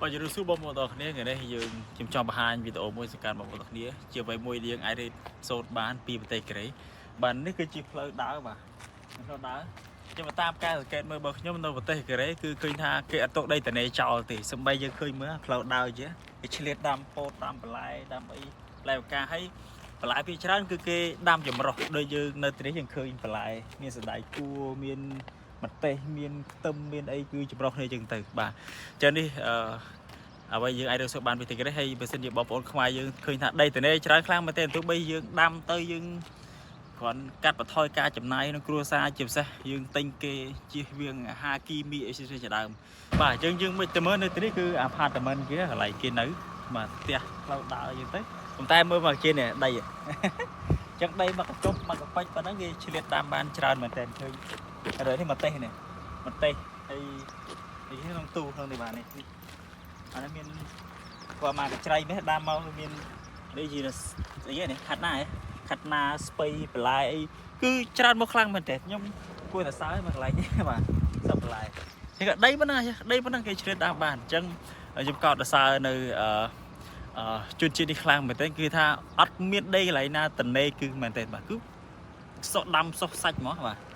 បើយើងសួរបងប្អូនទាំងគ្នាថ្ងៃនេះយើងខ្ញុំចង់បង្ហាញវីដេអូមួយសម្រាប់បងប្អូនទាំងគ្នាជាអ្វីមួយដែលយើងអាចរៀនសូត្របានពីប្រទេសកូរ៉េបាទនេះគឺជាផ្លូវដើរបាទផ្លូវដើរខ្ញុំតាមការសង្កេតមើលរបស់ខ្ញុំនៅប្រទេសកូរ៉េគឺឃើញថាគេអត់ទុកដីត្នេចោលទេសម្បីយើងឃើញមើលផ្លូវដើរជាគេឆ្លៀតដាំពោតដាំបន្លែដាំអីផ្លែផ្កាហើយបន្លែពីច្រើនគឺគេដាំចម្រុះដូចយើងនៅទីនេះយើងឃើញបន្លែមានសណ្តែកគួរមានម្ទេសមានខ្ទឹមមានអីគឺចម្រុះគ្នាចឹងទៅបាទចឹងនេះអ្វីយើងអាចរកសុខបានពីទីនេះហើយបើសិនជាបងប្អូនខ្មែរយើងឃើញថាដីត្នេច្រើនខ្លាំងមែនទែនទោះបីយើងដាំទៅយើងគ្រាន់កាត់បន្ថយការចំណាយក្នុងគ្រួសារជាពិសេសយើងទិញគេជៀសវាងអាហារគីមីអីផ្សេងៗជាដើមបាទយើងមិនទៅមើលនៅទីនេះគឺអាផាតមិនគេកន្លែងគេនៅបាទផ្ទះផ្លូវដើរយើងទៅប៉ុន្តែមើលមកជានេះដីចឹងដីមកកញ្ចប់មកកប៉ិចប៉ុណ្ណឹងគេឆ្លៀតដាំបានច្រើនមែនទែនឃើញរើនេះម្ទេសនេះម្ទេសហើយក្នុងទូក្នុងនេះបាទនេះអានេះមានគាត់មកកញ្ច្រៃនេះដាំមកមាននេះជាអីនេះខាត់ណាស្ពៃបន្លែអីគឺច្រើនមកខ្លាំងមែនតើខ្ញុំគួរតែសើមកកន្លែងនេះបាទសឹកបន្លែនេះក៏ដីប៉ុណ្ណឹងគេឆ្លៀតដាំបានអញ្ចឹងខ្ញុំកោតសើនៅជនជាតិនេះខ្លាំងមែនតើគឺថាអត់មានដីកន្លែងណាតនេគឺមែនតើបាទគឺសុខដាំសុខសាច់ហ្មងបាទ